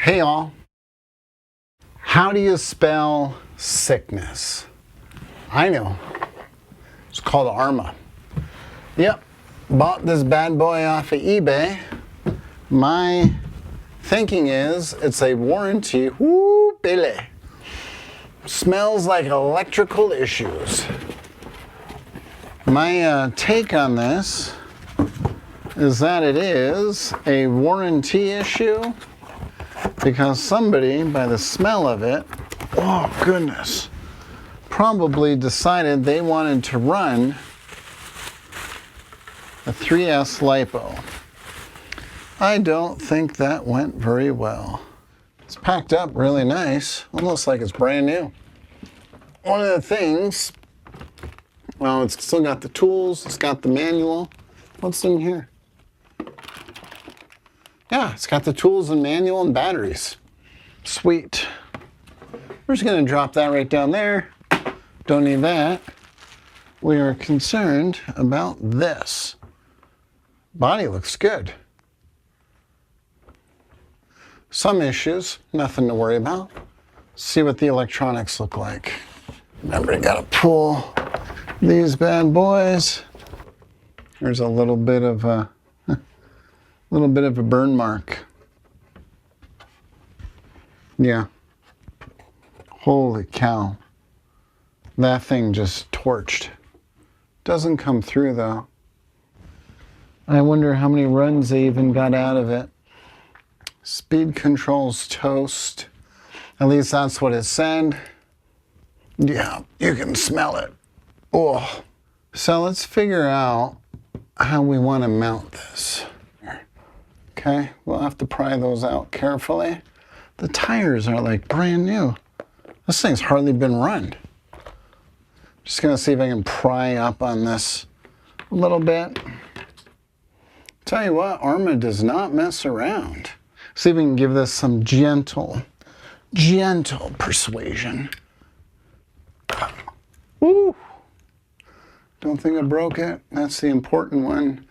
Hey all, how do you spell sickness? I know, it's called Arrma. Yep, bought this bad boy off of eBay. My thinking is it's a warranty. Woo, Billy. Smells like electrical issues. My take on this is that it is a warranty issue because somebody, by the smell of it, oh goodness, probably decided they wanted to run a 3S LiPO. I don't think that went very well. It's packed up really nice, almost like it's brand new. One of the things, well, it's still got the tools, it's got the manual. What's in here? Yeah, it's got the tools and manual and batteries. Sweet. We're just gonna drop that right down there. Don't need that. We are concerned about this. Body looks good. Some issues, nothing to worry about. See what the electronics look like. Remember, you gotta pull these bad boys. There's a little bit of a burn mark. Yeah. Holy cow. That thing just torched. Doesn't come through though. I wonder how many runs they even got out of it. Speed control's toast. At least that's what it said. Yeah, you can smell it. Oh. So let's figure out how we want to mount this. Okay, we'll have to pry those out carefully. The tires are like brand new. This thing's hardly been run. Just gonna see if I can pry up on this a little bit. Tell you what, Arrma does not mess around. See if we can give this some gentle persuasion. Woo! Don't think I broke it. That's the important one.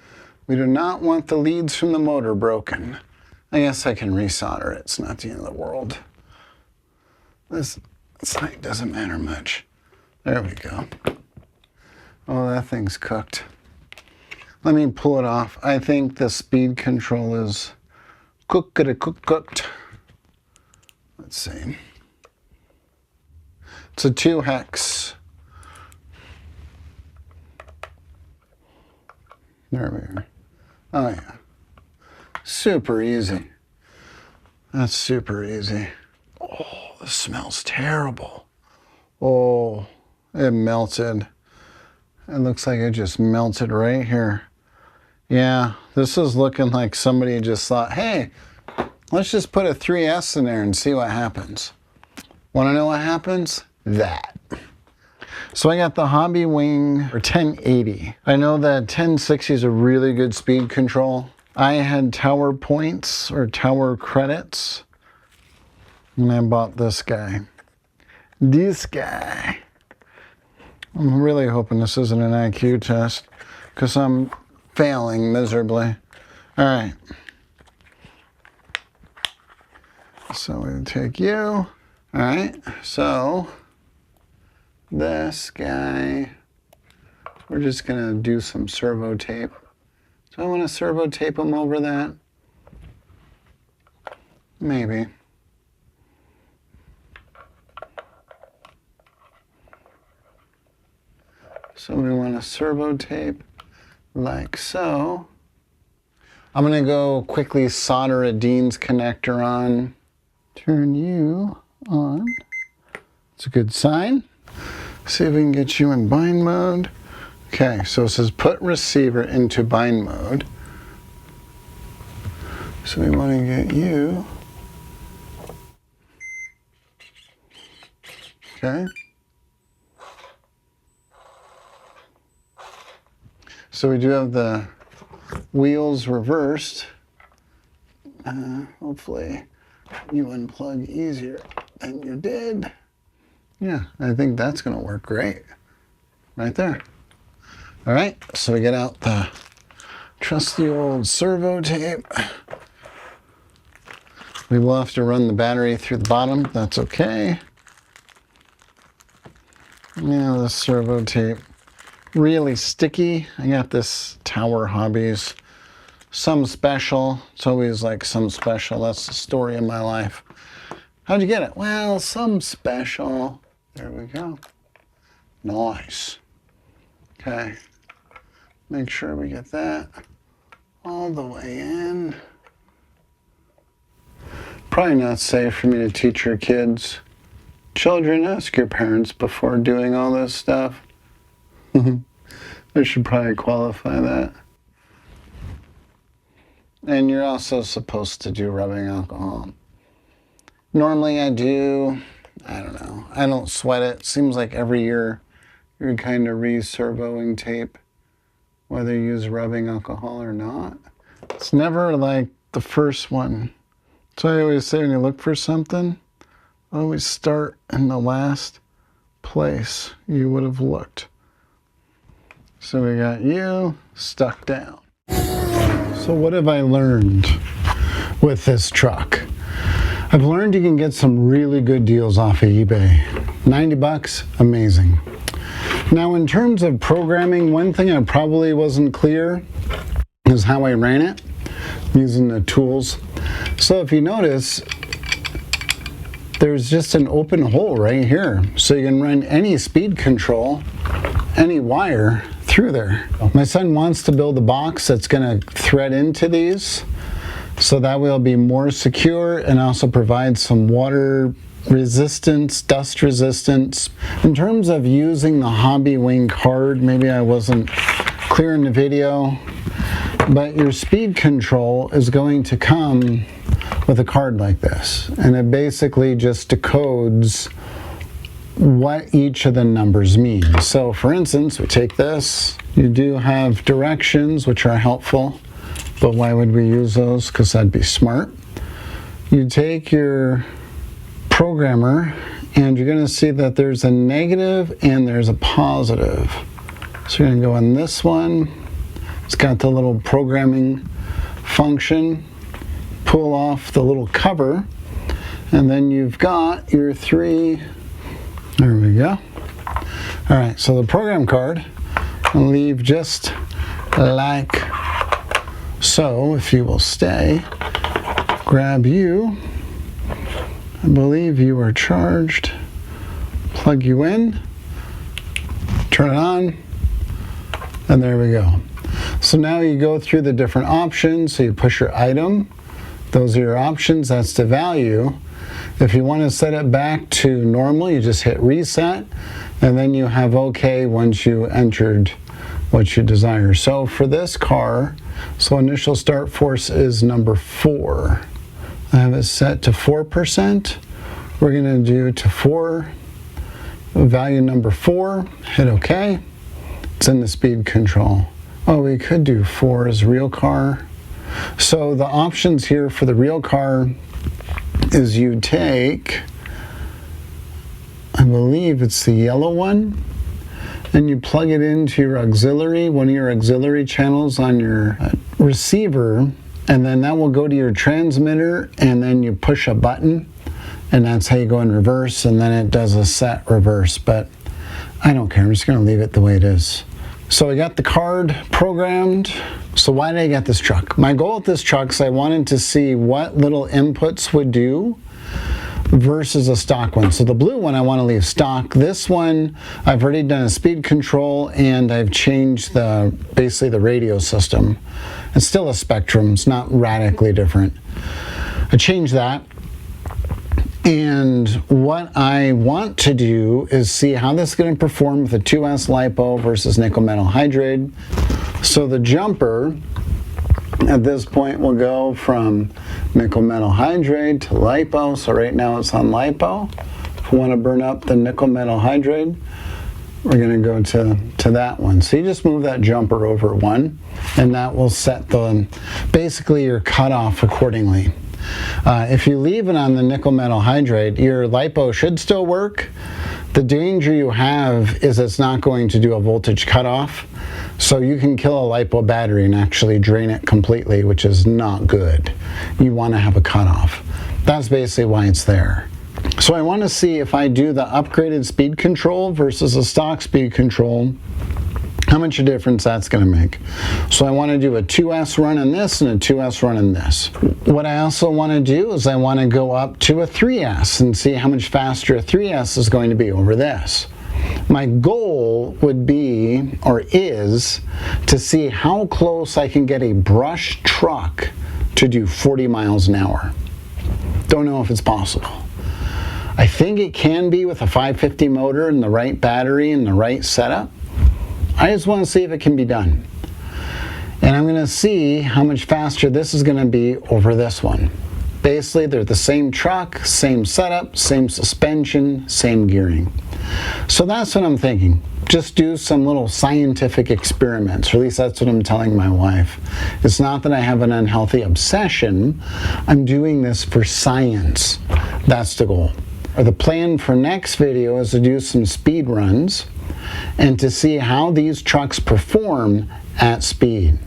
We do not want the leads from the motor broken. I guess I can resolder it. It's not the end of the world. This height doesn't matter much. There we go. Oh, that thing's cooked. Let me pull it off. I think the speed control is cooked. Let's see. It's a 2-hex. There we are. Oh yeah. Super easy. That's super easy. Oh, this smells terrible. Oh, it melted. It looks like it just melted right here. Yeah, this is looking like somebody just thought, hey, let's just put a 3S in there and see what happens. Want to know what happens? That. So I got the Hobby Wing or 1080. I know that 1060 is a really good speed control. I had tower points or tower credits, and I bought this guy. This guy. I'm really hoping this isn't an IQ test because I'm failing miserably. All right. So we take you. All right. So this guy, we're just gonna do some servo tape. Do I want to servo tape him over that? Maybe. So we want to servo tape like so. I'm gonna go quickly solder a Dean's connector on. Turn you on. It's a good sign. See if we can get you in bind mode. Okay, so it says put receiver into bind mode. So we want to get you. Okay. So we do have the wheels reversed. Hopefully you unplug easier than you did. Yeah, I think that's going to work great. Right there. All right, so we get out the trusty old servo tape. We will have to run the battery through the bottom. That's okay. Yeah, the servo tape. Really sticky. I got this Tower Hobbies. Some special. It's always like some special. That's the story of my life. How'd you get it? Well, some special. There we go. Nice. Okay. Make sure we get that all the way in. Probably not safe for me to teach your kids. Children, ask your parents before doing all this stuff. I should probably qualify that. And you're also supposed to do rubbing alcohol. Normally I do. I don't know. I don't sweat it. Seems like every year you're kind of re-servoing tape, whether you use rubbing alcohol or not. It's never like the first one. So I always say when you look for something, always start in the last place you would have looked. So we got you stuck down. So what have I learned with this truck? I've learned you can get some really good deals off of eBay. 90 bucks, amazing. Now in terms of programming, one thing I probably wasn't clear is how I ran it using the tools. So if you notice, there's just an open hole right here. So you can run any speed control, any wire through there. My son wants to build a box that's going to thread into these, so that way it'll be more secure and also provide some water resistance, dust resistance. In terms of using the Hobby Wing card, maybe I wasn't clear in the video, but your speed control is going to come with a card like this, and it basically just decodes what each of the numbers mean. So for instance, we take this, you do have directions which are helpful, but why would we use those? Because that'd be smart. You take your programmer and you're going to see that there's a negative and there's a positive. So you're going to go on this one. It's got the little programming function. Pull off the little cover, and then you've got your three. There we go. All right, so the program card I'll leave just like so. If you will stay, grab you. I believe you are charged. Plug you in, turn it on, and there we go. So now you go through the different options. So you push your item. Those are your options. That's the value. If you want to set it back to normal, you just hit reset, and then you have OK once you entered what you desire. So for this car, so initial start force is number 4. I have it set to 4%. We're going to do to 4, value number 4, hit OK. It's in the speed control. Oh, we could do 4 as real car. So the options here for the real car is you take, I believe it's the yellow one, and you plug it into your auxiliary, one of your auxiliary channels on your receiver, and then that will go to your transmitter, and then you push a button, and that's how you go in reverse, and then it does a set reverse. But I don't care, I'm just going to leave it the way it is. So I got the card programmed. So why did I get this truck? My goal with this truck is I wanted to see what little inputs would do versus a stock one. So the blue one I want to leave stock. This one I've already done a speed control, and I've changed basically the radio system. It's still a Spectrum, it's not radically different. I changed that. And what I want to do is see how this is going to perform with a 2S LiPo versus nickel metal hydride. So the jumper at this point will go from nickel metal hydride to LiPo. So right now it's on LiPo. If we want to burn up the nickel metal hydride, we're going to go to that one. So you just move that jumper over one, and that will set basically your cutoff accordingly. If you leave it on the nickel metal hydride, your LiPo should still work. The danger you have is it's not going to do a voltage cutoff. So you can kill a LiPo battery and actually drain it completely, which is not good. You want to have a cutoff. That's basically why it's there. So I want to see if I do the upgraded speed control versus the stock speed control, how much a difference that's going to make. So I want to do a 2S run in this and a 2S run in this. What I also want to do is I want to go up to a 3S and see how much faster a 3S is going to be over this. My goal would be, or is, to see how close I can get a brush truck to do 40 miles an hour. Don't know if it's possible. I think it can be with a 550 motor and the right battery and the right setup. I just want to see if it can be done. And I'm going to see how much faster this is going to be over this one. Basically, they're the same truck, same setup, same suspension, same gearing. So that's what I'm thinking. Just do some little scientific experiments, or at least that's what I'm telling my wife. It's not that I have an unhealthy obsession. I'm doing this for science. That's the goal. Or the plan for next video is to do some speed runs and to see how these trucks perform at speed.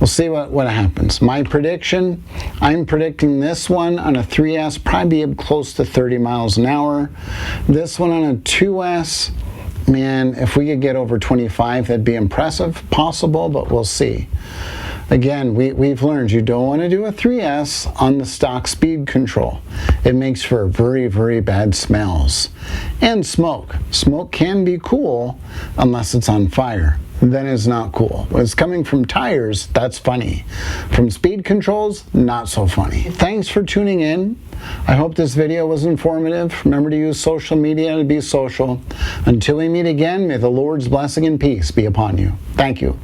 We'll see what happens. My prediction, I'm predicting this one on a 3S probably be close to 30 miles an hour. This one on a 2S, man, if we could get over 25, that'd be impressive. Possible, but we'll see. Again, we've learned you don't want to do a 3S on the stock speed control. It makes for very, very bad smells. And smoke. Smoke can be cool unless it's on fire. Then it's not cool. When it's coming from tires, that's funny. From speed controls, not so funny. Thanks for tuning in. I hope this video was informative. Remember to use social media to be social. Until we meet again, may the Lord's blessing and peace be upon you. Thank you.